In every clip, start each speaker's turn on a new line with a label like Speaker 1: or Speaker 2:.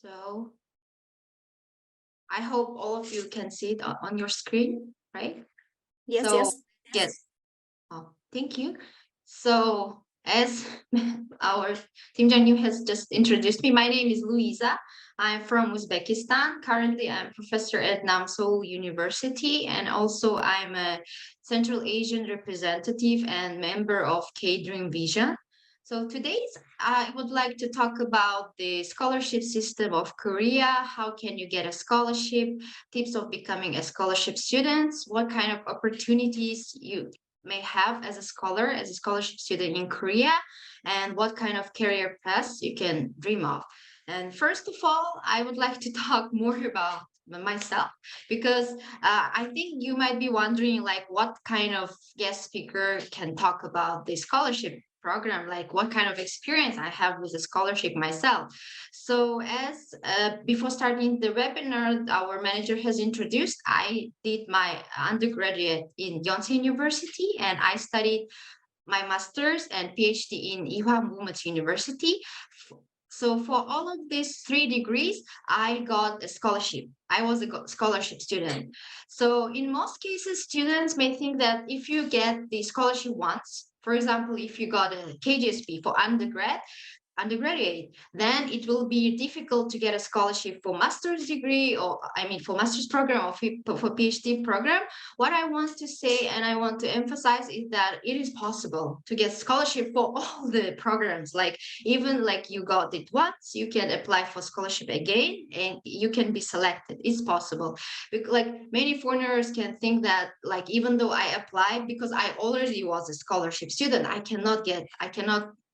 Speaker 1: So I hope all of you can see it on your screen, right?
Speaker 2: Yes,
Speaker 1: So
Speaker 2: yes.
Speaker 1: yes, oh, thank you. So as our Team Janyu has just introduced me, my name is Luisa. I'm from Uzbekistan. Currently, I'm professor at Namseol University, and also I'm a Central Asian representative and member of K-Dream Vision. So today, I would like to talk about the scholarship system of Korea. How can you get a scholarship? Tips of becoming a scholarship student. What kind of opportunities you may have as a scholar, as a scholarship student in Korea, and what kind of career paths you can dream of. And first of all, I would like to talk more about myself because I think you might be wondering like what kind of guest speaker can talk about the scholarship program, like what kind of experience I have with a scholarship myself. So as before starting the webinar, our manager has introduced, I did my undergraduate in Yonsei University and I studied my master's and PhD in Ewha Movement University. So for all of these 3 degrees, I got a scholarship. I was a scholarship student. So in most cases, students may think that if you get the scholarship once, for example, if you got a KGSP for undergraduate, then it will be difficult to get a scholarship for master's degree or I mean for master's program or for PhD program. What I want to say and I want to emphasize is that it is possible to get scholarship for all the programs. Like even like you got it once, you can apply for scholarship again and you can be selected. It's possible. Like many foreigners can think that like even though I applied because I already was a scholarship student,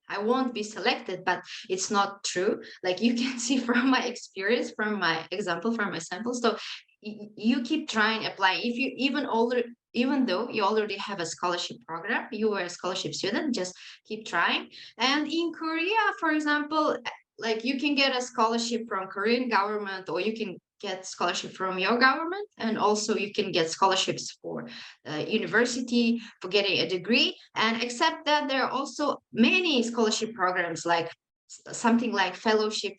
Speaker 1: I won't be selected, but it's not true. Like you can see from my experience, from my example, from my sample. So you keep trying applying. If you even though you already have a scholarship program, you were a scholarship student, just keep trying. And in Korea, for example, like you can get a scholarship from Korean government or you can get scholarship from your government and also you can get scholarships for university for getting a degree and except that there are also many scholarship programs like something like fellowship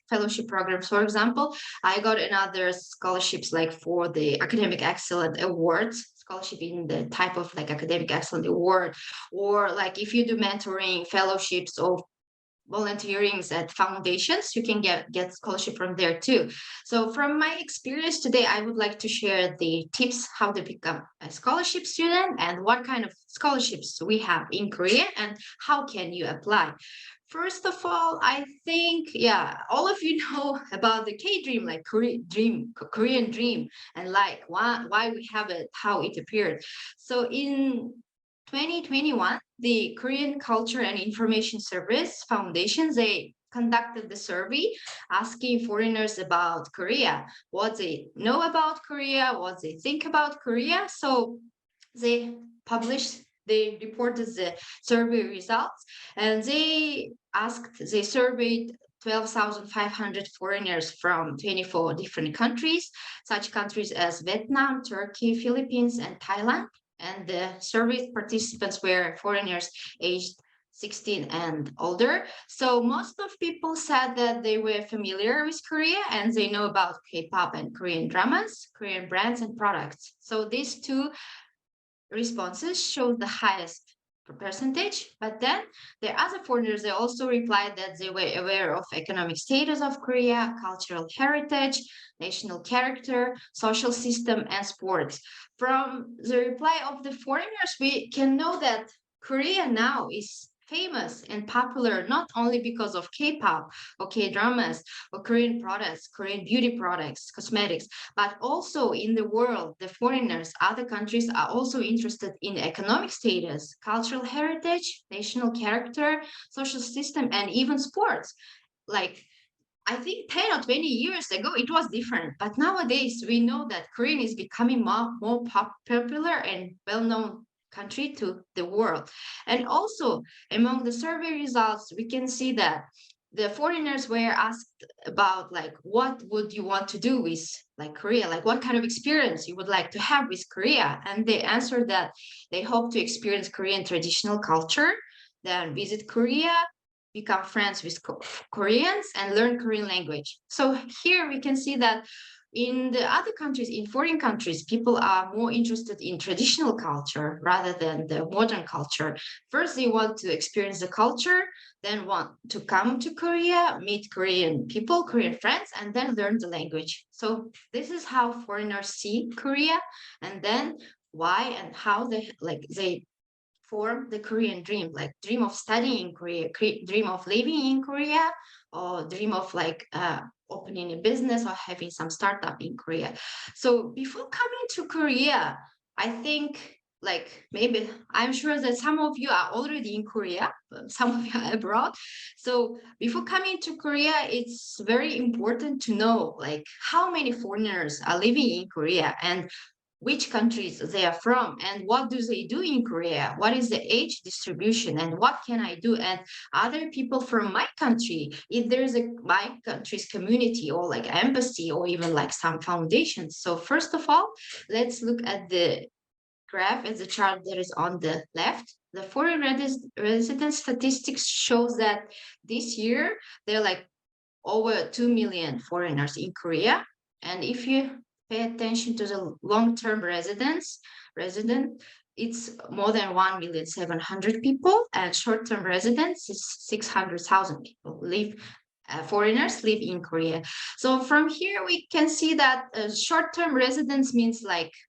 Speaker 1: programs. For example, I got another scholarships like for the academic excellence awards scholarship in the type of like academic excellence award, or like if you do mentoring fellowships or volunteerings at foundations, you can get scholarship from there too. So from my experience today, I would like to share the tips how to become a scholarship student and what kind of scholarships we have in Korea and how can you apply. First of all, I think, yeah, all of you know about the K-dream, like Korean dream, and like why we have it, how it appeared. So in 2021, the Korean Culture and Information Service Foundation, they conducted the survey asking foreigners about Korea, what they know about Korea, what they think about Korea. So they reported the survey results and they surveyed 12,500 foreigners from 24 different countries, such countries as Vietnam, Turkey, Philippines, and Thailand. And the survey participants were foreigners aged 16 and older. So most of people said that they were familiar with Korea and they know about K-pop and Korean dramas, Korean brands and products. So these two responses showed the highest percentage, but then the other foreigners, they also replied that they were aware of economic status of Korea, cultural heritage, national character, social system, and sports. From the reply of the foreigners, we can know that Korea now is famous and popular not only because of K-pop or K-dramas or Korean products, Korean beauty products, cosmetics, but also in the world, the foreigners, other countries are also interested in economic status, cultural heritage, national character, social system, and even sports. Like I think 10 or 20 years ago, it was different. But nowadays, we know that Korean is becoming more popular and well-known country to the world. And also, among the survey results, we can see that the foreigners were asked about like what would you want to do with like Korea, like what kind of experience you would like to have with Korea, and they answered that they hope to experience Korean traditional culture, then visit Korea, become friends with Koreans and learn Korean language. So here we can see that in the other countries, in foreign countries, people are more interested in traditional culture rather than the modern culture. First, they want to experience the culture, then want to come to Korea, meet Korean people, Korean friends, and then learn the language. So this is how foreigners see Korea, and then why and how they form the Korean dream, like dream of studying in Korea, dream of living in Korea, or dream of opening a business or having some startup in Korea. So before coming to Korea, I think maybe I'm sure that some of you are already in Korea, but some of you are abroad. So before coming to Korea, it's very important to know how many foreigners are living in Korea and which countries they are from and what do they do in Korea, what is the age distribution and what can I do, and other people from my country, if there's my country's community or embassy or even some foundations. So first of all, let's look at the graph as the chart that is on the left. The foreign resident statistics shows that this year there are over 2 million foreigners in Korea. And if you pay attention to the long-term resident, it's more than 1,700,000 people, and short-term residents is 600,000 people foreigners live in Korea. So from here we can see that short-term residents means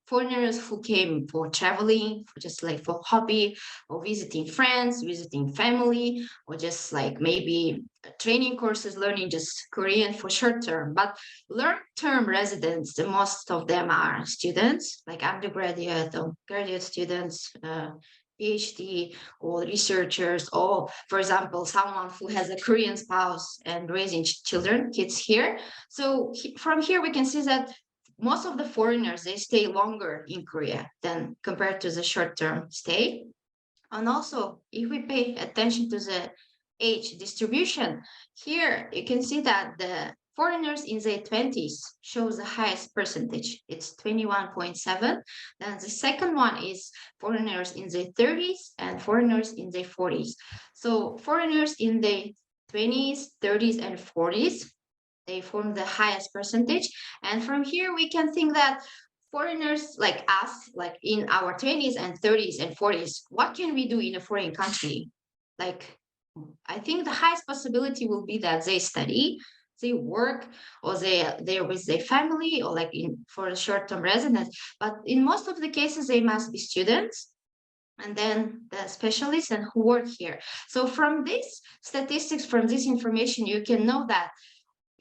Speaker 1: foreigners who came for traveling, for just for hobby, or visiting friends, visiting family, or just maybe training courses, learning just Korean for short term. But long-term residents, the most of them are students, undergraduate or graduate students, PhD or researchers, or for example, someone who has a Korean spouse and raising kids here. So from here we can see that most of the foreigners, they stay longer in Korea than compared to the short-term stay. And also, if we pay attention to the age distribution, here you can see that the foreigners in their 20s shows the highest percentage. It's 21.7. Then the second one is foreigners in their 30s and foreigners in their 40s. So foreigners in their 20s, 30s, and 40s, they form the highest percentage. And from here, we can think that foreigners like us, in our 20s and 30s and 40s, what can we do in a foreign country? I think the highest possibility will be that they study, they work, or they're with their family, or for a short-term residence. But in most of the cases, they must be students, and then the specialists and who work here. So from these statistics, from this information, you can know that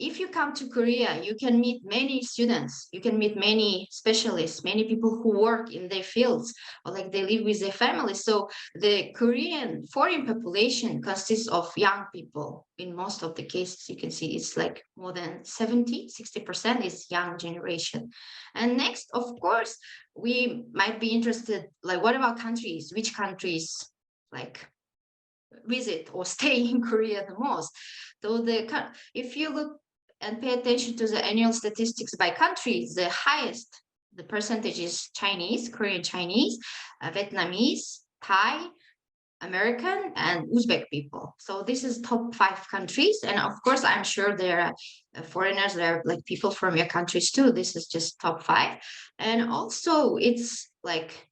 Speaker 1: if you come to Korea, you can meet many students, you can meet many specialists, many people who work in their fields, or they live with their families. So the Korean foreign population consists of young people. In most of the cases, you can see it's more than 60% is young generation. And next, of course, we might be interested, what about countries? Which countries visit or stay in Korea the most? So if you look and pay attention to the annual statistics by countries, the highest, the percentage is Chinese, Korean Chinese, Vietnamese, Thai, American, and Uzbek people. So this is top 5 countries. And of course, I'm sure there are foreigners, there are people from your countries too. This is just top 5. And also it's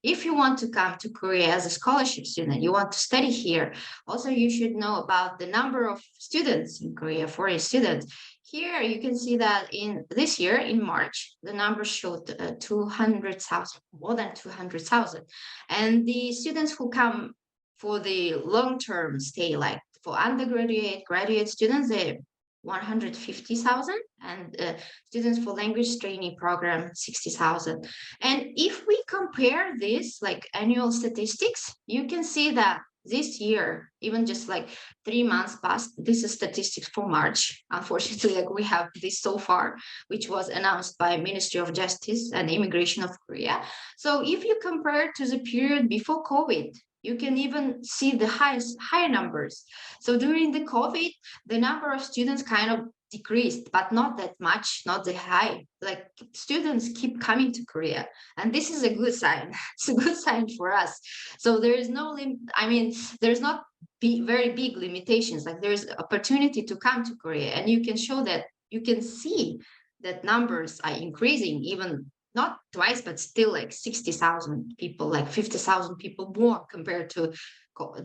Speaker 1: if you want to come to Korea as a scholarship student, you want to study here, also you should know about the number of students in Korea, foreign students. Here you can see that in this year, in March, the numbers showed 200,000, more than 200,000. And the students who come for the long-term stay, for undergraduate, graduate students, they 150,000, and students for language training program 60,000. And if we compare this annual statistics, you can see that this year, even just 3 months past, this is statistics for March. Unfortunately, we have this so far, which was announced by Ministry of Justice and Immigration of Korea. So if you compare to the period before COVID, you can even see the higher numbers. So during the COVID, the number of students kind of decreased, but not that much, not that high. Like students keep coming to Korea, and this is a good sign. It's a good sign for us. So there is no limit. I mean, there's not very big limitations. Like there's opportunity to come to Korea, and you can show that, you can see that numbers are increasing, even not twice, but still like 60,000 people, like 50,000 people more compared to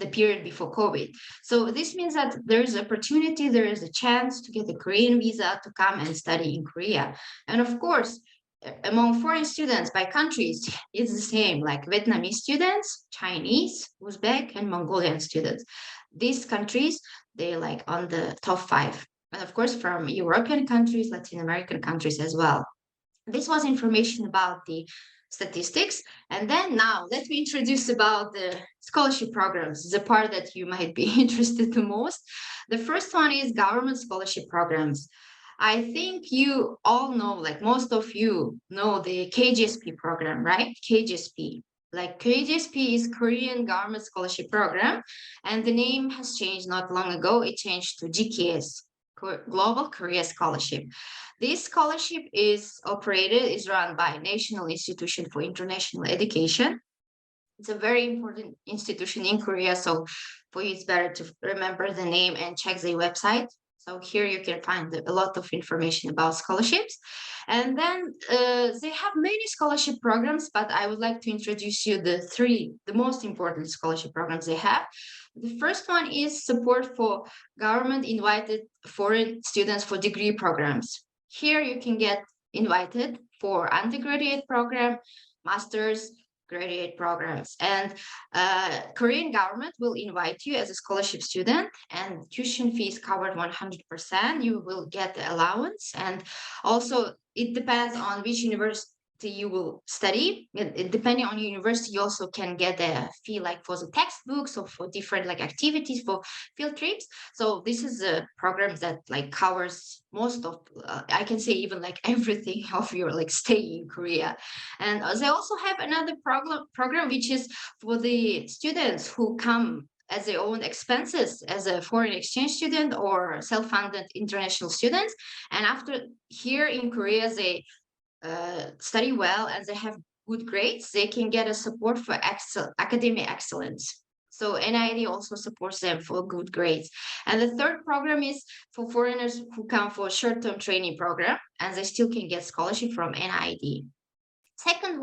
Speaker 1: the period before COVID. So this means that there is opportunity, there is a chance to get a Korean visa to come and study in Korea. And of course, among foreign students by countries, it's the same, like Vietnamese students, Chinese, Uzbek, and Mongolian students. These countries, they're like on the top 5. And of course, from European countries, Latin American countries as well. This was information about the statistics. And then now let me introduce about the scholarship programs, the part that you might be interested the most. The first one is government scholarship programs. I think you all know, like most of you know the KGSP program, right? KGSP. Like KGSP is Korean Government Scholarship Program, and the name has changed not long ago. It changed to GKS, Global Korea Scholarship. This scholarship is run by National Institution for International Education. It's a very important institution in Korea, so for you it's better to remember the name and check the website. So here you can find a lot of information about scholarships. And then they have many scholarship programs, but I would like to introduce you the most important scholarship programs they have. The first one is support for government invited foreign students for degree programs. Here you can get invited for undergraduate program, master's, graduate programs, and Korean government will invite you as a scholarship student, and tuition fees covered 100%. You will get the allowance, and also it depends on which university you will study. Depending on your university, you also can get a fee like for the textbooks or for different like activities for field trips. So this is a program that like covers most of, I can say even like everything of your like stay in Korea. And they also have another program which is for the students who come as their own expenses as a foreign exchange student or self-funded international students. And after here in Korea, they study well and they have good grades, they can get a support for academic excellence. So NID also supports them for good grades. And the third program is for foreigners who come for a short-term training program, and they still can get scholarship from NID. Second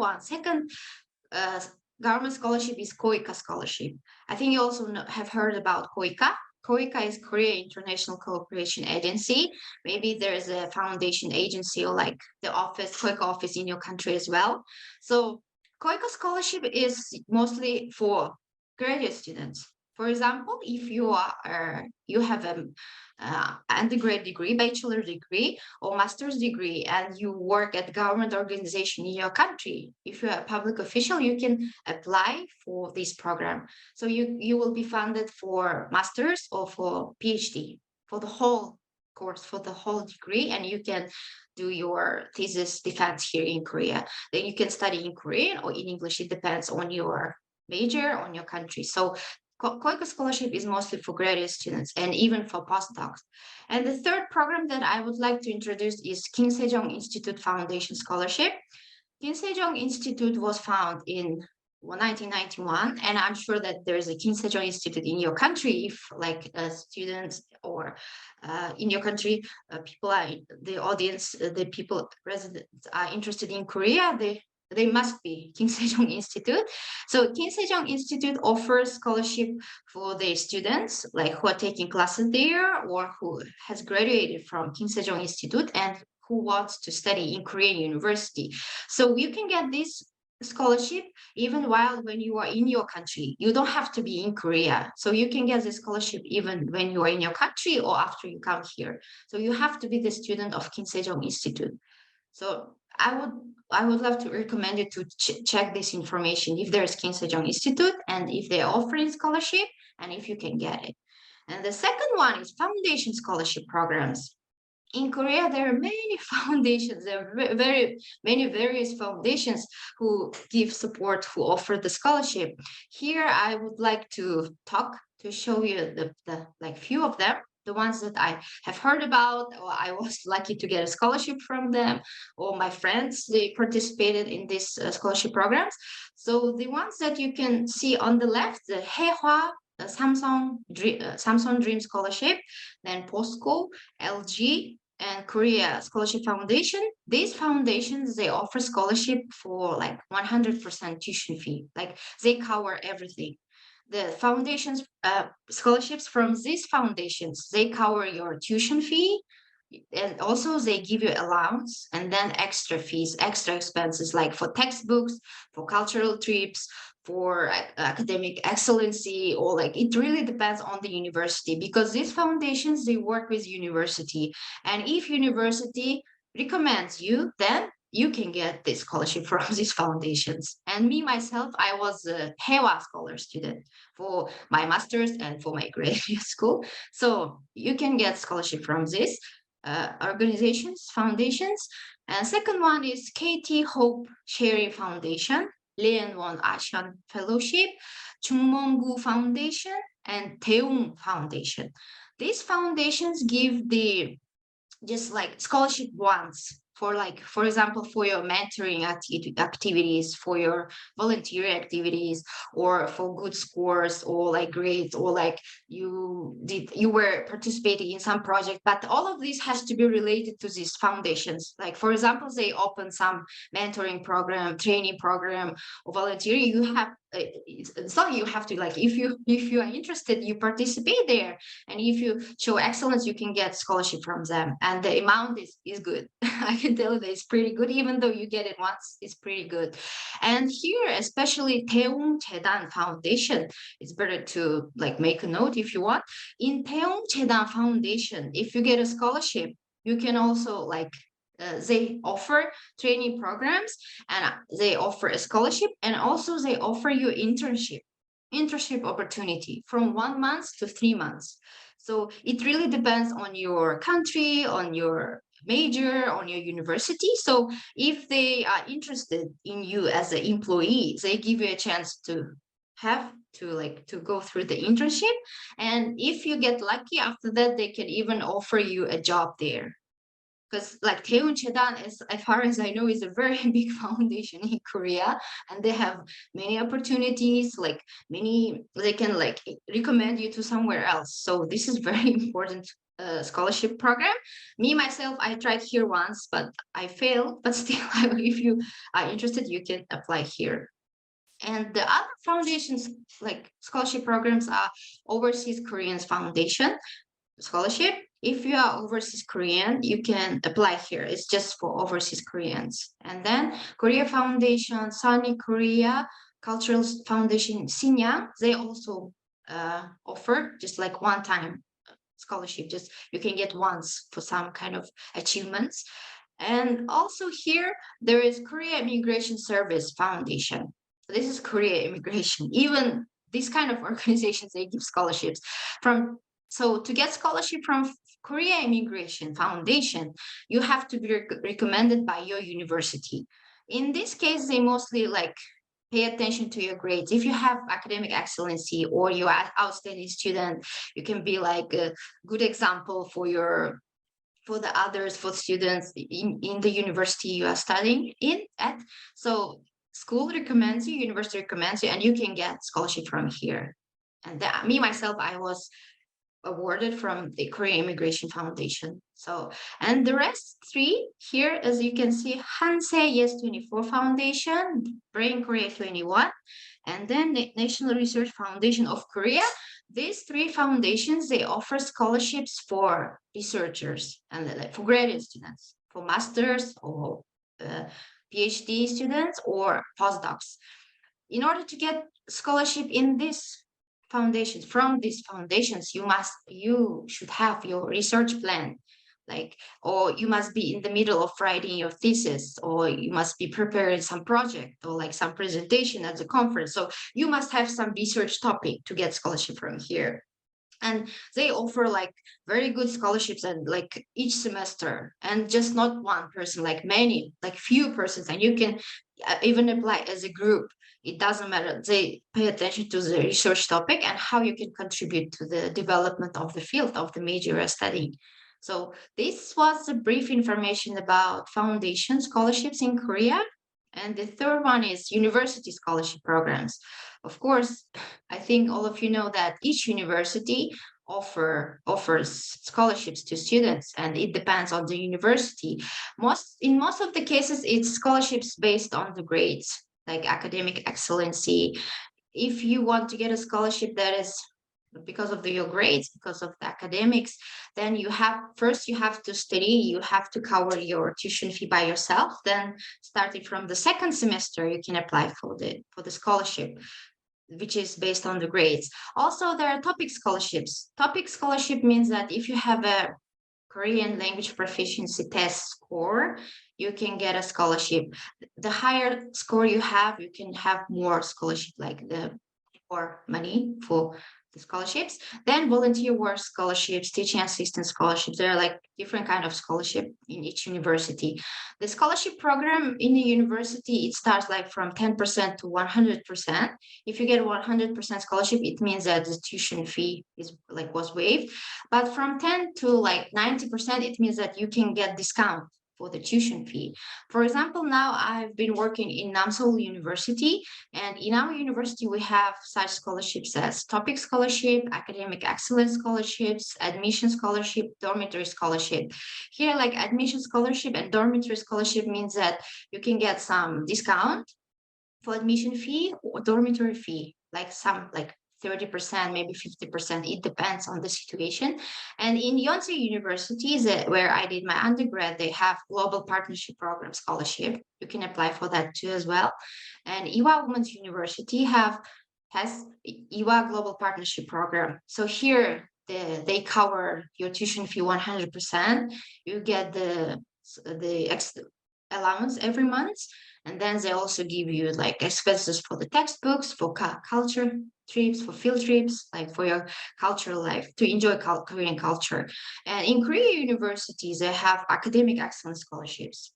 Speaker 1: government scholarship is KOICA scholarship. I think you also have heard about KOICA. KOICA is Korea International Cooperation Agency. Maybe there is a foundation agency or like the office, KOICA office in your country as well. So KOICA scholarship is mostly for graduate students. For example, if you have an undergrad degree, bachelor degree, or master's degree, and you work at government organization in your country, if you're a public official, you can apply for this program. So you will be funded for master's or for PhD, for the whole course, for the whole degree, and you can do your thesis defense here in Korea. Then you can study in Korean or in English. It depends on your major, on your country. So KOICA scholarship is mostly for graduate students and even for postdocs. And the third program that I would like to introduce is Kim Sejong Institute Foundation Scholarship. Kim Sejong Institute was founded in 1991, and I'm sure that there is a Kim Sejong Institute in your country. If like students or in your country, people are the audience, the people residents are interested in Korea, they must be Kim Sejong Institute. So Kim Sejong Institute offers scholarship for the students like who are taking classes there or who has graduated from Kim Sejong Institute and who wants to study in Korean university. So you can get this scholarship even while when you are in your country. You don't have to be in Korea. So you can get the scholarship even when you are in your country or after you come here. So you have to be the student of Kim Sejong Institute. So I would love to recommend you to check this information if there's Kim Sejong Institute and if they're offering scholarship and if you can get it. And the second one is foundation scholarship programs. In Korea, there are many foundations. There are very many various foundations who give support, who offer the scholarship. Here, I would like to show you the like few of them. the ones that I have heard about, or I was lucky to get a scholarship from them, or my friends, they participated in these scholarship programs. So the ones that you can see on the left, the Haehwa, the Samsung Dream Scholarship, then POSCO, LG, and Korea Scholarship Foundation. These foundations, they offer scholarship for like 100% tuition fee. Like they cover everything. The foundations, scholarships from these foundations, they cover your tuition fee, and also they give you allowance and then extra fees, extra expenses like for textbooks, for cultural trips, for academic excellency, or like it really depends on the university, because these foundations, they work with university, and if university recommends you, then you can get this scholarship from these foundations. And me myself, I was a HEWA scholar student for my master's and for my graduate school, so you can get scholarship from this organizations, foundations. And second one is KT Hope Sharing Foundation, Leon Won Asian Fellowship, Chungmongu Foundation, and Daeung Foundation. These foundations give the just like scholarship once for, like, for example, for your mentoring activities, for your volunteer activities, or for good scores, or like grades, or like you were participating in some project. But all of this has to be related to these foundations. Like, for example, they open some mentoring program, training program, or volunteering. You have it's not you have to, like, if you are interested, you participate there, and if you show excellence, you can get scholarship from them, and the amount is good. I can tell you that it's pretty good. Even though you get it once, it's pretty good. And here, especially Daeung Jedan Foundation, it's better to like make a note if you want. In Daeung Jedan Foundation, if you get a scholarship, you can also like they offer training programs, and they offer a scholarship, and also they offer you internship opportunity from 1 month to 3 months. So it really depends on your country, on your major, on your university. So if they are interested in you as an employee, they give you a chance to have to go through the internship, and if you get lucky, after that they can even offer you a job there. Because like Daeun Chedan, as far as I know, is a very big foundation in Korea, and they have many opportunities, like they can like recommend you to somewhere else. So this is very important scholarship program. Me myself, I tried here once, but I failed. But still, if you are interested, you can apply here. And the other foundations, like scholarship programs, are Overseas Koreans Foundation scholarship. If you are overseas Korean, you can apply here. It's just for overseas Koreans. And then Korea Foundation, Sunny Korea, Cultural Foundation, Sinyang, they also offer just like one-time scholarship. Just you can get once for some kind of achievements. And also here, there is Korea Immigration Service Foundation. This is Korea Immigration. Even these kind of organizations, they give scholarships from. So to get scholarship from Korea Immigration Foundation, you have to be recommended by your university. In this case, they mostly like pay attention to your grades. If you have academic excellency or you are outstanding student, you can be like a good example for the others, for students in the university you are studying at. So school recommends you, university recommends you, and you can get scholarship from here. And me myself, I was awarded from the Korean Immigration Foundation. So, and the rest three here, as you can see, Hansei Yes 24 Foundation, Brain Korea 21, and then the National Research Foundation of Korea. These three foundations, they offer scholarships for researchers and for graduate students, for masters or PhD students or postdocs. In order to get scholarship in this foundations, from these foundations, you should have your research plan, like, or you must be in the middle of writing your thesis, or you must be preparing some project or like some presentation at the conference. So you must have some research topic to get scholarship from here. And they offer like very good scholarships, and like each semester, and just not one person, like many, like few persons, and you can even apply as a group. it doesn't matter. They pay attention to the research topic and how you can contribute to the development of the field of the major you're studying. So this was a brief information about foundation scholarships in Korea. And the third one is university scholarship programs. Of course, I think all of you know that each university offers scholarships to students, and it depends on the university. In most of the cases, it's scholarships based on the grades, like academic excellency. If you want to get a scholarship that is because of your grades, because of the academics, then you have to study, you have to cover your tuition fee by yourself. Then starting from the second semester, you can apply for the scholarship, which is based on the grades. Also, there are topic scholarships. Topic scholarship means that if you have a Korean language proficiency test score, you can get a scholarship. The higher score you have, you can have more scholarship, like the more money for the scholarships. Then volunteer work scholarships, teaching assistant scholarships. There are like different kind of scholarship in each university. The scholarship program in the university, it starts like from 10% to 100%. If you get 100% scholarship, it means that the tuition fee was waived. But from 10 to like 90%, it means that you can get discount for the tuition fee. For example, now I've been working in Namseol University, and in our university, we have such scholarships as topic scholarship, academic excellence scholarships, admission scholarship, dormitory scholarship. Here, like admission scholarship and dormitory scholarship means that you can get some discount for admission fee or dormitory fee, like 30%, maybe 50%. It depends on the situation. And in Yonsei University, where I did my undergrad, they have global partnership program scholarship. You can apply for that too as well. And Ewha Women's University has Ewha Global Partnership Program. So here they cover your tuition fee 100%. You get the allowance every month, and then they also give you like expenses for the textbooks, for culture trips, for field trips, like for your cultural life, to enjoy Korean culture. And in Korean universities, they have academic excellence scholarships.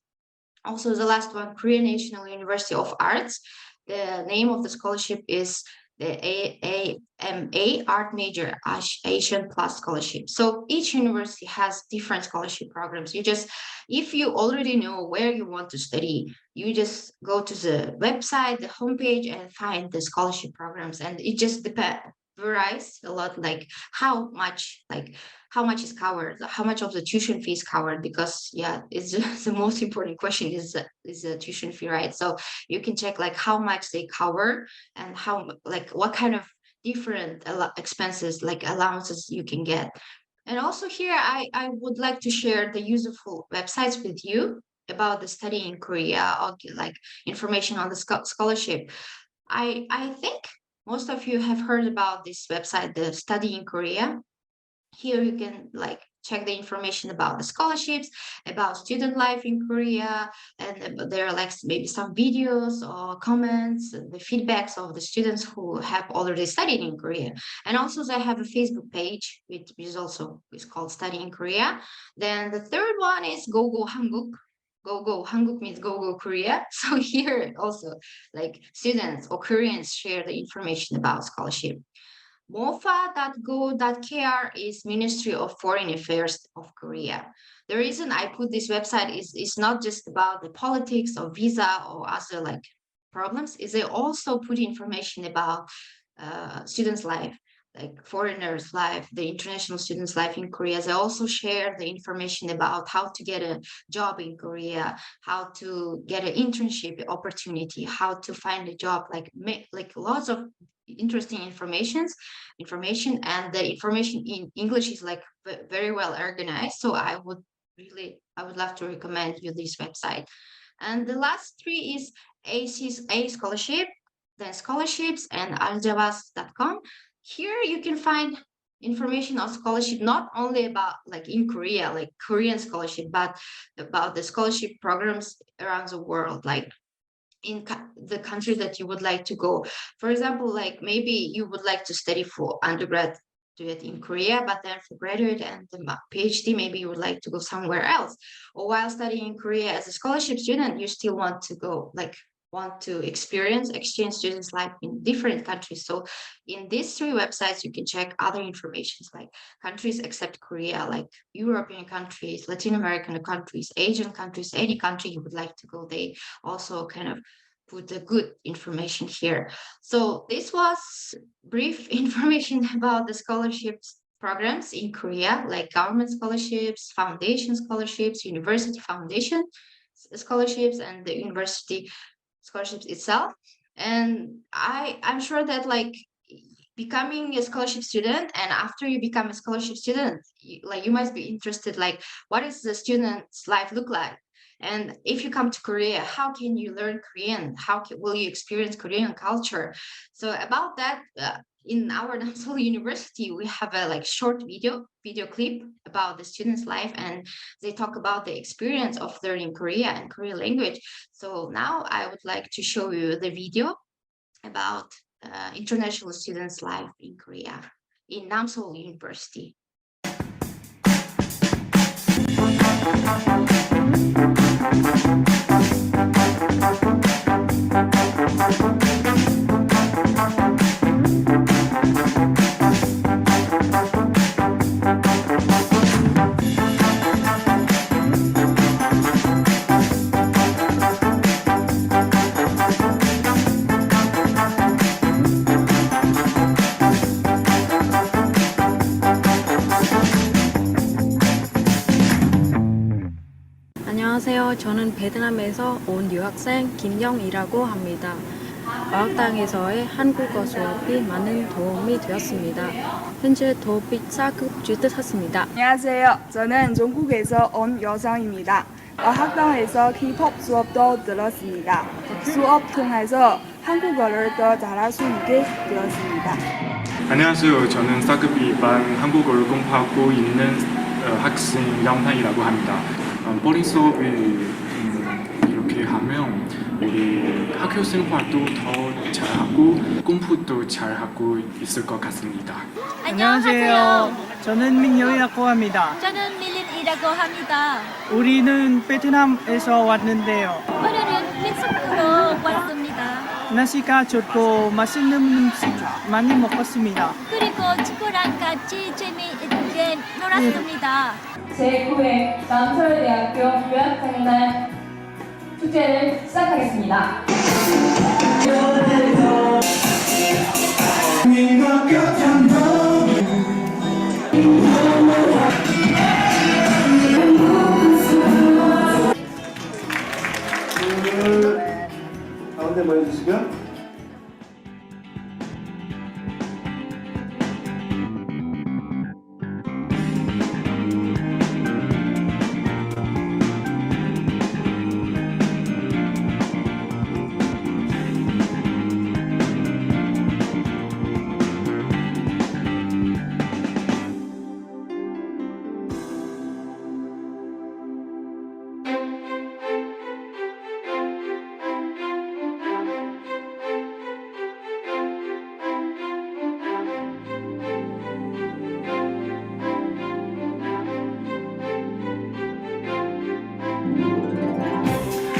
Speaker 1: Also, the last one, Korean National University of Arts. The name of the scholarship is the AMA Art Major Asian Plus Scholarship. So each university has different scholarship programs. If you already know where you want to study, you just go to the website, the homepage, and find the scholarship programs. And it just varies a lot, like how much is covered, how much of the tuition fee is covered, because it's the most important question is the tuition fee, right? So you can check like how much they cover and what kind of different expenses, like allowances, you can get. And also here, I would like to share the useful websites with you about the study in Korea, or like information on the scholarship. I think most of you have heard about this website, the Study in Korea. Here you can like check the information about the scholarships, about student life in Korea, and there are like maybe some videos or comments, the feedbacks of the students who have already studied in Korea. And also they have a Facebook page, which is called Study in Korea. Then the third one is GoGo Hanguk. GoGo Hanguk means GoGo Korea. So here also like students or Koreans share the information about scholarship. mofa.go.kr is Ministry of Foreign Affairs of Korea. The reason I put this website is not just about the politics or visa or other like problems, is they also put information about students' life, like foreigners' life, the international students' life in Korea. They also share the information about how to get a job in Korea, how to get an internship opportunity, how to find a job, like lots of interesting information, and the information in English is like very well organized. So I would love to recommend you this website. And the last three is A Scholarship, then scholarships, and aljavas.com. Here you can find information on scholarship, not only about like in Korea, like Korean scholarship, but about the scholarship programs around the world, like in the country that you would like to go. For example, like maybe you would like to study for undergrad in Korea, but then for graduate and the PhD, maybe you would like to go somewhere else. Or while studying in Korea as a scholarship student, you still want to go like want to experience exchange students' life in different countries. So in these 3 websites, you can check other informations like countries except Korea, like European countries, Latin American countries, Asian countries, any country you would like to go. They also kind of put the good information here. So this was brief information about the scholarships programs in Korea, like government scholarships, foundation scholarships, university foundation scholarships, and the university scholarships itself. And I'm sure that like becoming a scholarship student, and after you become a scholarship student, you must be interested like what is the student's life look like, and if you come to Korea, how can you learn Korean, will you experience Korean culture. So about that, in our Namseol University, we have a like short video clip about the students' life, and they talk about the experience of learning Korea and Korean language. So now I would like to show you the video about international students' life in Korea in Namseol University.
Speaker 2: 안녕하세요. 저는 베트남에서 온 유학생 김영이라고 합니다. 어학당에서의 한국어 수업이 많은 도움이 되었습니다. 현재 토픽 4급 취득했습니다.
Speaker 3: 안녕하세요. 저는 중국에서 온 여성입니다. 어학당에서 K-pop 수업도 들었습니다. 수업 통해서 한국어를 더 잘할 수 있게 되었습니다.
Speaker 4: 안녕하세요. 저는 4급 2반 한국어를 공부하고 있는 학생 영상이라고 합니다. 보딩 수업을 이렇게 하면 우리 학교 생활도 더 잘하고 공부도 잘하고 있을 것 같습니다.
Speaker 5: 안녕하세요. 저는 민영이라고 합니다.
Speaker 6: 저는 밀린이라고 합니다.
Speaker 5: 우리는 베트남에서 왔는데요.
Speaker 6: 오늘은 민속으로 왔습니다.
Speaker 5: 날씨가 좋고 맛있는 음식 많이 먹었습니다.
Speaker 6: 그리고 친구랑 같이 재미있게 놀았습니다.
Speaker 7: 제9회 남서울대학교 유학장날 축제를 시작하겠습니다.
Speaker 8: 가운데 모여주시고요.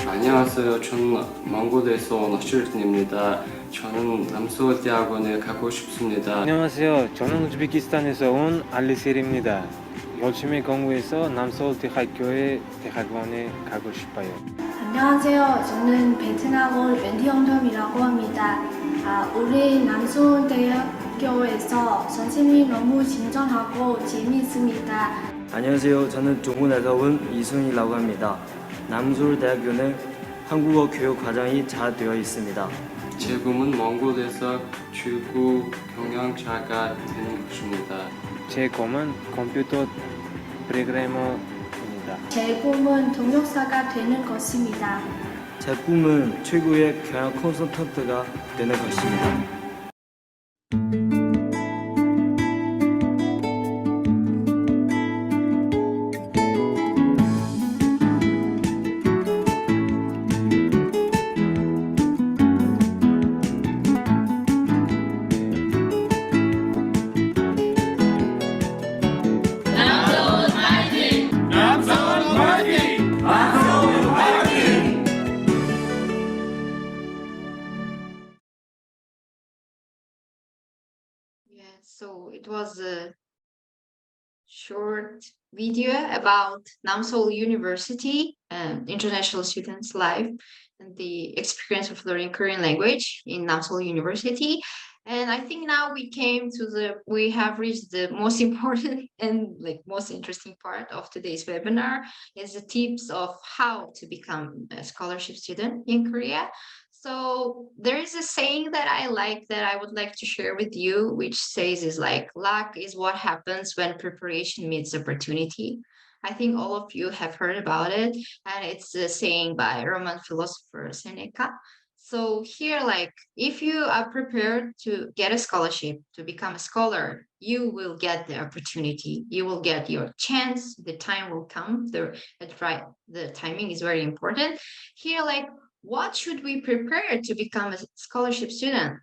Speaker 9: 안녕하세요. 저는 망고대에서 온 허슈르틴입니다. 저는 남서울대학원에 가고 싶습니다.
Speaker 10: 안녕하세요. 저는 우즈베키스탄에서 온 알리셀입니다. 열심히 공부해서 남서울대학교의 대학원에 가고 싶어요.
Speaker 11: 안녕하세요. 저는 베트남 온 웬디영덤이라고 합니다. 우리 남서울대학교에서 선생님이 너무 친절하고 재미있습니다.
Speaker 12: 안녕하세요. 저는 중국에서 온 이순이라고 합니다. 남서울대학교는 한국어 교육 과정이 잘 되어 있습니다.
Speaker 9: 제 꿈은 먼 곳에서 출구 경영자가 되는 것입니다.
Speaker 10: 제 꿈은 컴퓨터 프로그래머입니다.
Speaker 11: 제 꿈은 통역사가 되는 것입니다.
Speaker 12: 제 꿈은 최고의 경영 컨설턴트가 되는 것입니다.
Speaker 1: it was a short video about Namseol University and international students' life and the experience of learning Korean language in Namseol University. And I think now we have reached the most important and like most interesting part of today's webinar is the tips of how to become a scholarship student in Korea. So there is a saying that I like that I would like to share with you, which says is like luck is what happens when preparation meets opportunity. I think all of you have heard about it, and it's a saying by Roman philosopher Seneca. So here, like, if you are prepared to get a scholarship, to become a scholar, you will get the opportunity. You will get your chance. The time will come. The timing is very important. Here, like, what should we prepare to become a scholarship student?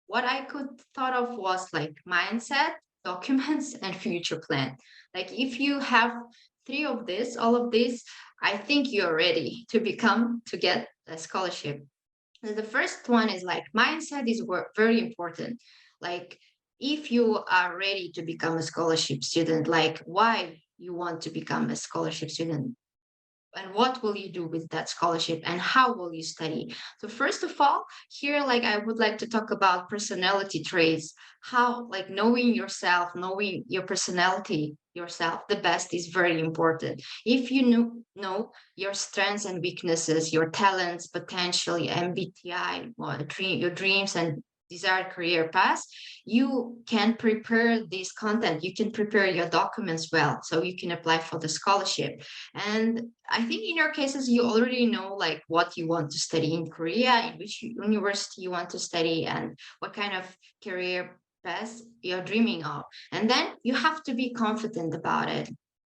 Speaker 1: What I could thought of was like mindset, documents, and future plan. Like, if you have all of this, I think you're ready to get a scholarship. The first one is like mindset is very important. Like if you are ready to become a scholarship student, like why you want to become a scholarship student and what will you do with that scholarship and how will you study. So first of all, here like I would like to talk about personality traits, how like knowing yourself, knowing your personality yourself the best is very important. If you know your strengths and weaknesses, your talents, potential, your MBTI, or your dreams and desired career path, you can prepare this content, you can prepare your documents well, so you can apply for the scholarship. And I think in your cases, you already know like what you want to study in Korea, in which university you want to study, and what kind of career path you're dreaming of. And then you have to be confident about it,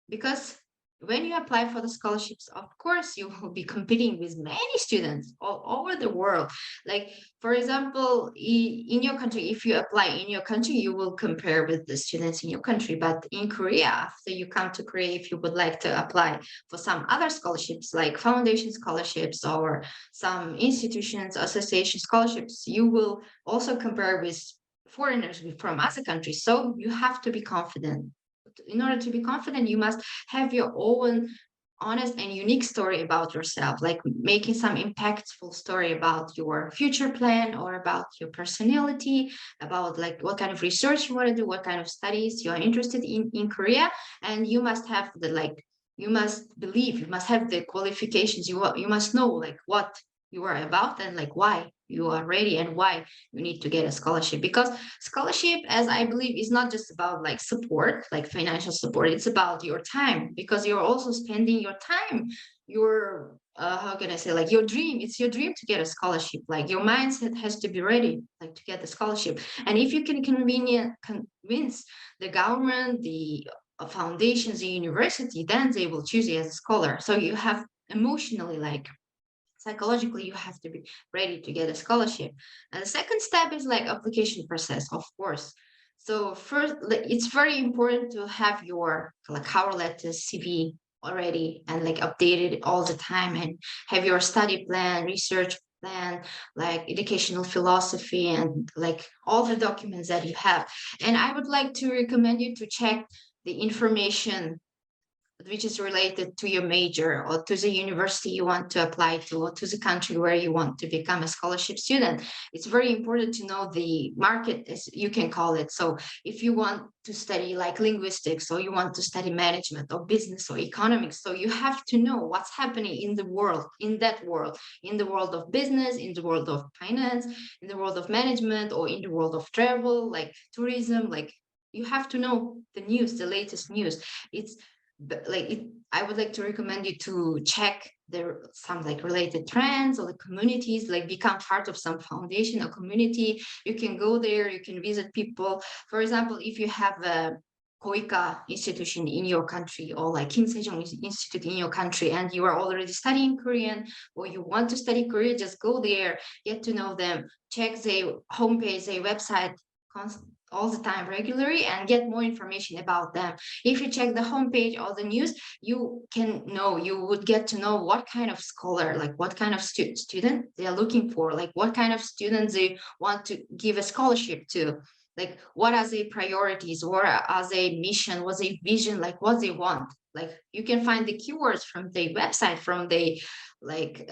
Speaker 1: because when you apply for the scholarships, of course, you will be competing with many students all over the world. Like, for example, in your country, if you apply in your country, you will compare with the students in your country. But in Korea, after you come to Korea, if you would like to apply for some other scholarships, like foundation scholarships or some institutions, association scholarships, you will also compare with foreigners from other countries. So you have to be confident. In order to be confident, you must have your own honest and unique story about yourself, like making some impactful story about your future plan or about your personality, about like what kind of research you want to do, what kind of studies you're interested in Korea. And you must have you must believe, you must have the qualifications, you must know like what you are about and like why you are ready and why you need to get a scholarship. Because scholarship, as I believe, is not just about like support, like financial support, it's about your time, because you're also spending your time, your how can I say, like your dream, it's your dream to get a scholarship. Like your mindset has to be ready like to get the scholarship. And if you can convince the government, the foundations, the university, then they will choose you as a scholar. So you have emotionally, like psychologically, you have to be ready to get a scholarship. And the second step is like application process, of course. So first, it's very important to have your like cover letter, CV already and like updated all the time, and have your study plan, research plan, like educational philosophy, and like all the documents that you have. And I would like to recommend you to check the information which is related to your major or to the university you want to apply to, or to the country where you want to become a scholarship student. It's very important to know the market, as you can call it. So if you want to study like linguistics, or you want to study management or business or economics, so you have to know what's happening in the world, in that world, in the world of business, in the world of finance, in the world of management, or in the world of travel, like tourism. Like you have to know the news, the latest news. It's I would like to recommend you to check some like related trends or the communities, like become part of some foundation or community. You can go there, you can visit people. For example, if you have a Koika institution in your country, or like Kim Sejong Institute in your country, and you are already studying Korean, or you want to study Korean, just go there, get to know them, check their homepage, their website all the time regularly, and get more information about them. If you check the homepage or the news, you would get to know what kind of scholar, like what kind of student they are looking for, like what kind of students they want to give a scholarship to. like what are their priorities, what are their mission, what's their vision, like what they want. Like you can find the keywords from the website, from the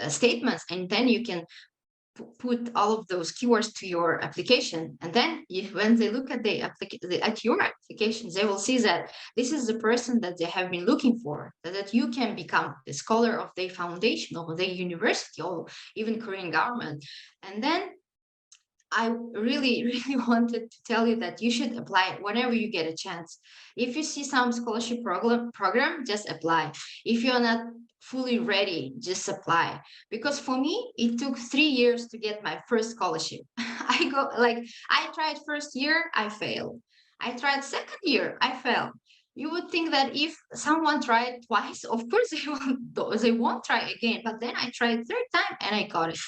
Speaker 1: statements, and then you can put all of those keywords to your application. And then when they look at at your application, they will see that this is the person that they have been looking for, that you can become the scholar of their foundation or their university or even Korean government. And then I really, really wanted to tell you that you should apply whenever you get a chance. If you see some scholarship program, just apply. If you're not fully ready, just apply. Because for me, it took 3 years to get my first scholarship. I tried first year, I failed. I tried second year, I failed. You would think that if someone tried twice, of course they won't try again. But then I tried third time and I got it.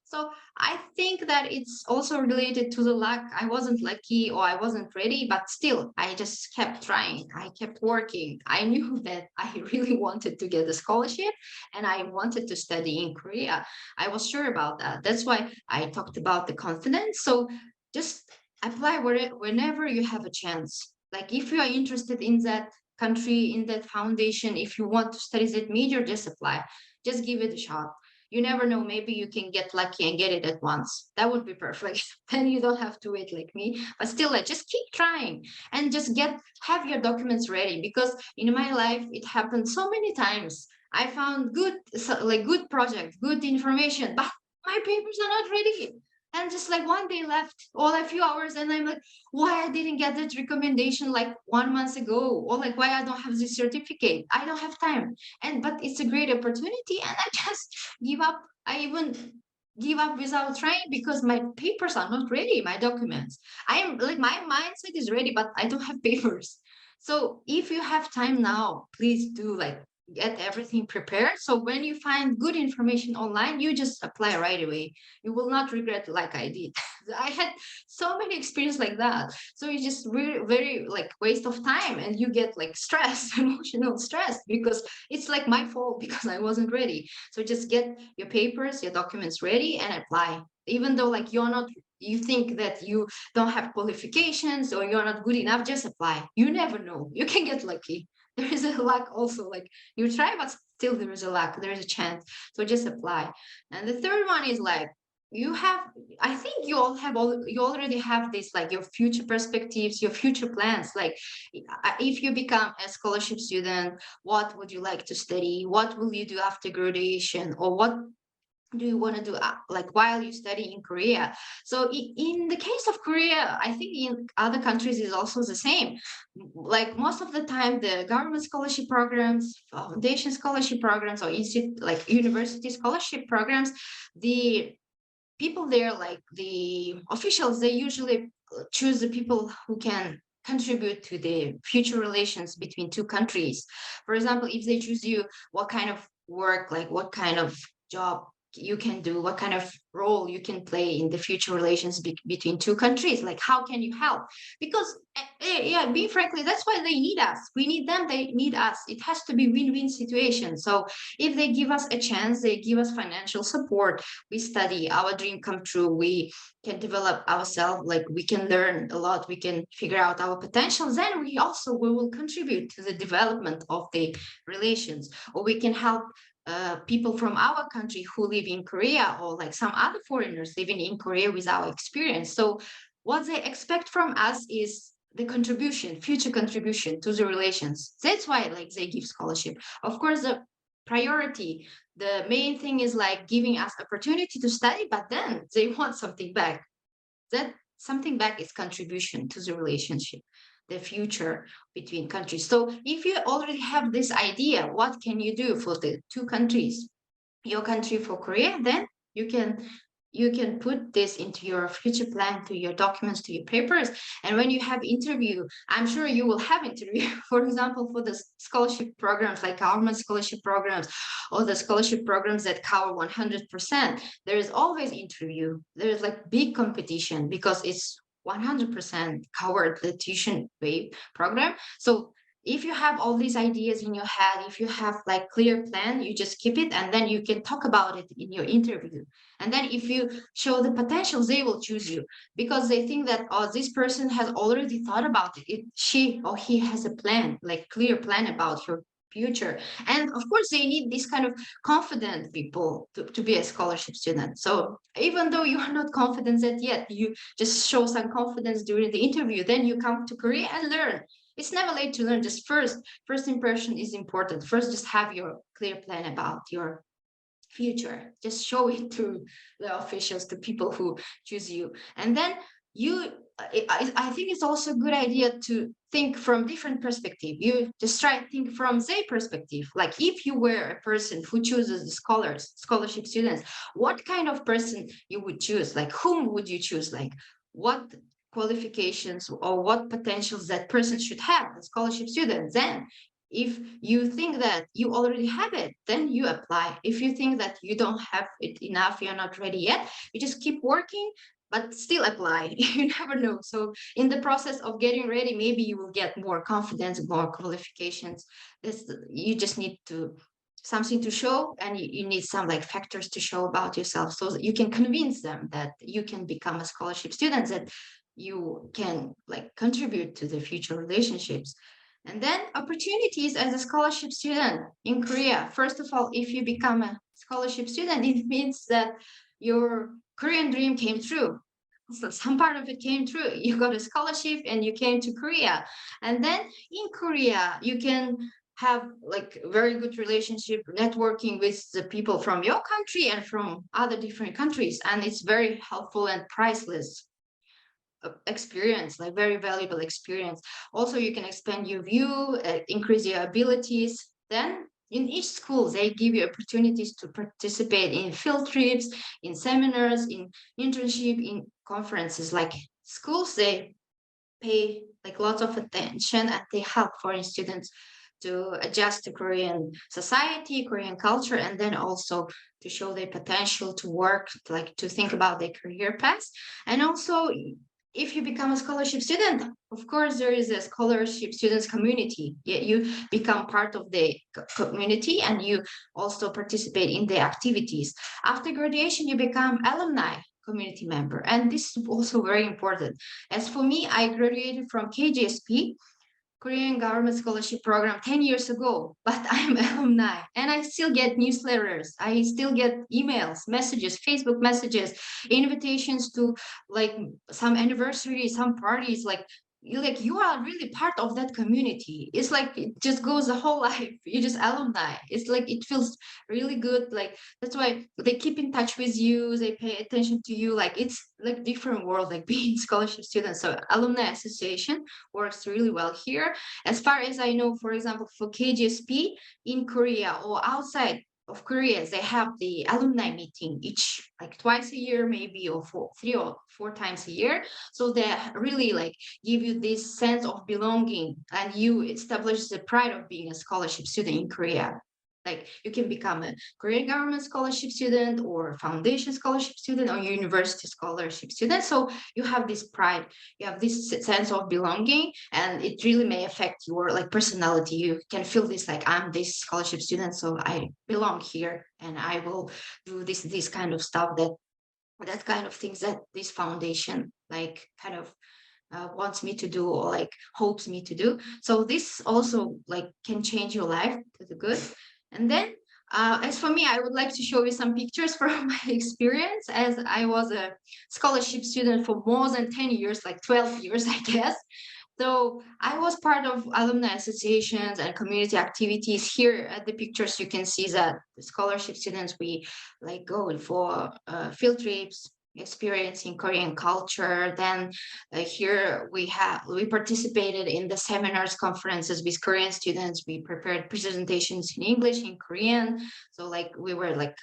Speaker 1: So I think that it's also related to the luck. I wasn't lucky or I wasn't ready, but still, I just kept trying. I kept working. I knew that I really wanted to get a scholarship and I wanted to study in Korea. I was sure about that. That's why I talked about the confidence. So just apply whenever you have a chance. Like if you are interested in that country, in that foundation, if you want to study that major, just apply. Just give it a shot. You never know, maybe you can get lucky and get it at once. That would be perfect. Then you don't have to wait like me. But still, just keep trying and just have your documents ready, because in my life it happened so many times. I found good project, good information, but my papers are not ready. And just like one day left, or a few hours, and I'm like, why I didn't get that recommendation like 1 month ago, or like why I don't have this certificate. I don't have time. But it's a great opportunity, and I just give up. I even give up without trying because my papers are not ready, my documents. I am like, my mindset is ready, but I don't have papers. So if you have time now, please do get everything prepared. So when you find good information online, you just apply right away. You will not regret like I did. I had so many experiences like that. So it's just really very waste of time, and you get stress, emotional stress, because it's like my fault because I wasn't ready. So just get your papers, your documents ready and apply. Even though you think that you don't have qualifications or you're not good enough, just apply. You never know. You can get lucky. There is a luck also, you try, but still there is a luck, there is a chance. So just apply. And the third one is I think you already have this, your future perspectives, your future plans. If you become a scholarship student, what would you like to study? What will you do after graduation? Or what do you want to do while you study in Korea? So in the case of Korea, I think in other countries is also the same. Most of the time, the government scholarship programs, foundation scholarship programs, or university scholarship programs, the people there, the officials, they usually choose the people who can contribute to the future relations between two countries. For example, if they choose you, what kind of work, what kind of job you can do, what kind of role you can play in the future relations between two countries, how can you help? Because being frankly, that's why they need us. We need them, they need us. It has to be win-win situation. So if they give us a chance, they give us financial support, we study, our dream come true, we can develop ourselves, we can learn a lot, we can figure out our potentials, then we will contribute to the development of the relations, or we can help people from our country who live in Korea, or some other foreigners living in Korea with our experience. So what they expect from us is the future contribution to the relations. That's why they give scholarship. Of course, the priority, the main thing is giving us opportunity to study, but then they want something back. That something back is contribution to the relationship, the future between countries. So if you already have this idea, what can you do for the two countries, your country for Korea, then you can put this into your future plan, to your documents, to your papers. And when you have interview, I'm sure you will have interview, for example, for the scholarship programs, like government scholarship programs, or the scholarship programs that cover 100%. There is always interview. There is big competition because it's 100% covered the tuition pay program. So if you have all these ideas in your head, if you have like clear plan, you just keep it and then you can talk about it in your interview. And then if you show the potentials, they will choose you because they think that, oh, this person has already thought about it. She or he has a plan, like clear plan about your future. And of course, they need this kind of confident people to be a scholarship student. So even though you are not confident yet, you just show some confidence during the interview, then you come to Korea and learn. It's never late to learn. Just first impression is important. First, just have your clear plan about your future. Just show it to the officials, to people who choose you. And then I think it's also a good idea to think from different perspective. You just try to think from their perspective. Like if you were a person who chooses the scholarship students, what kind of person you would choose? Like whom would you choose? Like what qualifications or what potentials that person should have, a scholarship student. Then if you think that you already have it, then you apply. If you think that you don't have it enough, you're not ready yet, you just keep working, but still apply. You never know. So in the process of getting ready, maybe you will get more confidence, more qualifications. You just need something to show, and you need some like factors to show about yourself so that you can convince them that you can become a scholarship student, that you can like contribute to the future relationships. And then opportunities as a scholarship student in Korea. First of all, if you become a scholarship student, it means that your Korean dream came true. So some part of it came true. You got a scholarship and you came to Korea. And then in Korea, you can have like very good relationship, networking with the people from your country and from other different countries. And it's very helpful and priceless experience, like very valuable experience. Also, you can expand your view, increase your abilities. Then in each school, they give you opportunities to participate in field trips, in seminars, in internship, in conferences. Like schools, they pay like lots of attention and they help foreign students to adjust to Korean society, Korean culture, and then also to show their potential to work, like to think about their career path. And also, if you become a scholarship student, of course, there is a scholarship students community. You become part of the community and you also participate in the activities. After graduation, you become alumni community member. And this is also very important. As for me, I graduated from KGSP, Korean Government Scholarship Program 10 years ago, but I'm alumni and I still get newsletters. I still get emails, messages, Facebook messages, invitations to like some anniversaries, some parties, like you are really part of that community. It's like it just goes the whole life. You just alumni. It's like it feels really good. Like that's why they keep in touch with you. They pay attention to you. Like it's like different world, like being scholarship students. So alumni association works really well here. As far as I know, for example, for KGSP in Korea or outside of Korea, they have the alumni meeting each like twice a year, maybe, or 3 or 4 times a year. So they really like give you this sense of belonging and you establish the pride of being a scholarship student in Korea. Like you can become a Korean government scholarship student or foundation scholarship student or university scholarship student. So you have this pride, you have this sense of belonging, and it really may affect your like personality. You can feel this like I'm this scholarship student, so I belong here and I will do this kind of stuff, that kind of things that this foundation like kind of wants me to do or like hopes me to do. So this also like can change your life to the good. And then as for me, I would like to show you some pictures from my experience, as I was a scholarship student for more than 10 years, like 12 years, I guess. So I was part of alumni associations and community activities. Here at the pictures, you can see that the scholarship students, we like go for field trips, experiencing Korean culture. Then here we participated in the seminars, conferences with Korean students. We prepared presentations in English, in Korean. So like we were like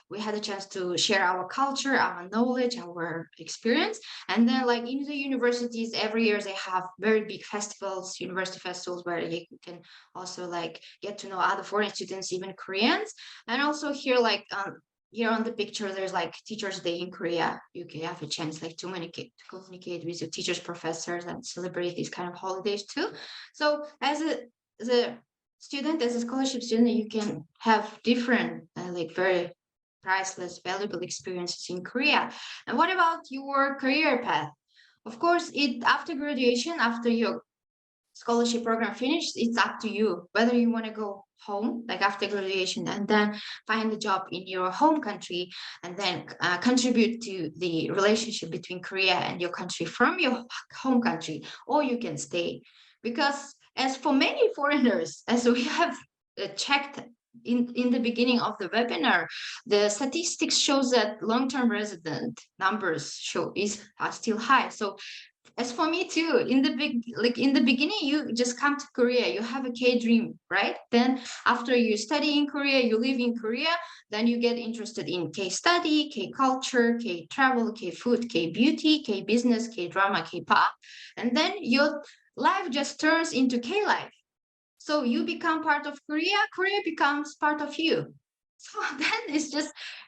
Speaker 1: we had a chance to share our culture, our knowledge, our experience. And then like in the universities, every year they have very big festivals, university festivals, where you can also like get to know other foreign students, even Koreans. And also here like here on the picture, there's like Teachers' Day in Korea. You can have a chance like to communicate with your teachers, professors, and celebrate these kind of holidays too. So as a student, as a scholarship student, you can have different like very priceless, valuable experiences in Korea. And what about your career path? Of course, after graduation, after your scholarship program finished, it's up to you whether you want to go home like after graduation and then find a job in your home country and then contribute to the relationship between Korea and your country from your home country, or you can stay. Because as for many foreigners, as we have checked in the beginning of the webinar, the statistics shows that long-term resident numbers are still high. So as for me too, in the beginning, you just come to Korea, you have a K-dream, right? Then after you study in Korea, you live in Korea, then you get interested in K-study, K-culture, K-travel, K-food, K-beauty, K-business, K-drama, K-pop. And then your life just turns into K-life. So you become part of Korea, Korea becomes part of you. So then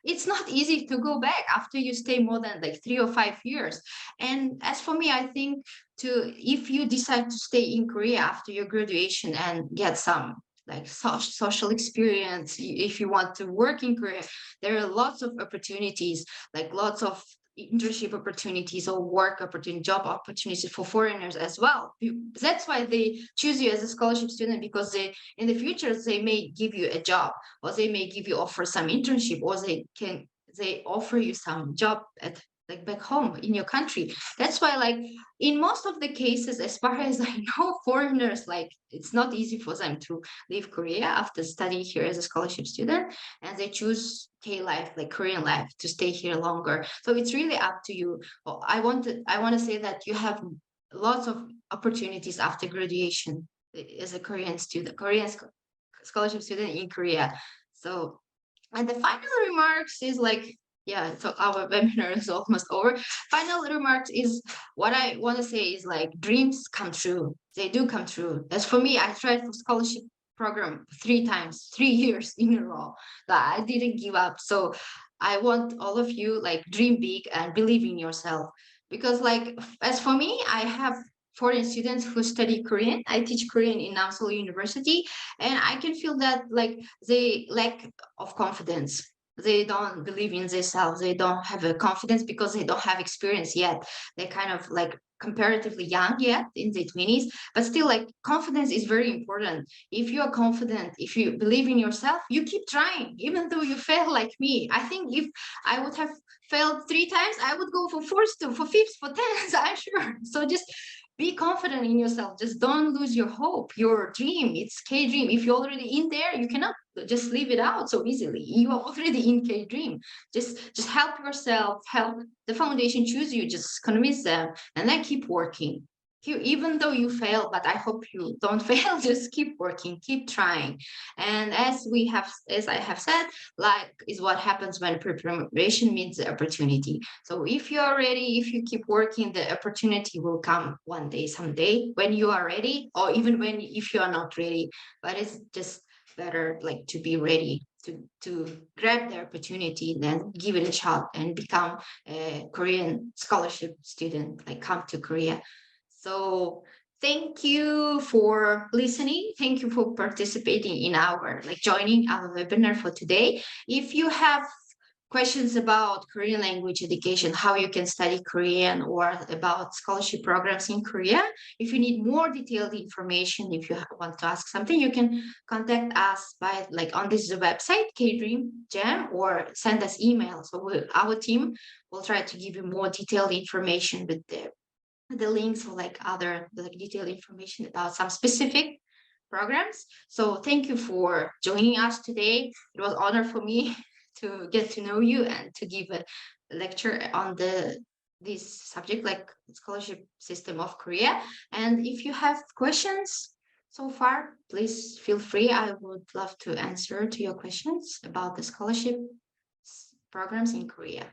Speaker 1: it's not easy to go back after you stay more than like 3 or 5 years. And as for me, I think if you decide to stay in Korea after your graduation and get some like social experience, if you want to work in Korea, there are lots of opportunities, like lots of internship opportunities or work opportunity, job opportunities for foreigners as well. That's why they choose you as a scholarship student, because in the future they may give you a job, or they may offer some internship, or they offer you some job at like back home in your country. That's why like in most of the cases, as far as I know, foreigners, like it's not easy for them to leave Korea after studying here as a scholarship student, and they choose K-life, like Korean life, to stay here longer. So it's really up to you. Well, I want to say that you have lots of opportunities after graduation as a Korean student, scholarship student in Korea. So, and the final remarks is like, yeah, so our webinar is almost over. Final remarks is what I want to say is like dreams come true. They do come true. As for me, I tried for scholarship program 3 times, 3 years in a row, but I didn't give up. So I want all of you like dream big and believe in yourself, because like as for me, I have foreign students who study Korean. I teach Korean in Namseol University, and I can feel that like they lack of confidence. They don't believe in themselves. They don't have a confidence because they don't have experience yet. They're kind of like comparatively young yet in their 20s, but still like confidence is very important. If you're confident, if you believe in yourself, you keep trying, even though you fail like me. I think if I would have failed 3 times, I would go for 4th, for 5th, for 10th, I'm sure. So just be confident in yourself. Just don't lose your hope, your dream. It's K-dream. If you're already in there, you cannot just leave it out so easily. You are already in K-dream. Just help yourself, help the foundation choose you, just convince them, and then keep working. Even though you fail, but I hope you don't fail, just keep working, keep trying. And as I have said, like is what happens when preparation meets the opportunity. So if you are ready, if you keep working, the opportunity will come one day, someday, when you are ready, or even if you are not ready. But it's just better like to be ready to grab the opportunity, then give it a shot and become a Korean scholarship student, like come to Korea. So thank you for listening. Thank you for participating in joining our webinar for today. If you have questions about Korean language education, how you can study Korean, or about scholarship programs in Korea, if you need more detailed information, if you want to ask something, you can contact us by on this website, K-Dream Jam, or send us email. So our team will try to give you more detailed information with the links, or other detailed information about some specific programs. So thank you for joining us today. It was an honor for me to get to know you and to give a lecture on this subject, like scholarship system of Korea. And if you have questions so far, please feel free. I would love to answer to your questions about the scholarship programs in Korea.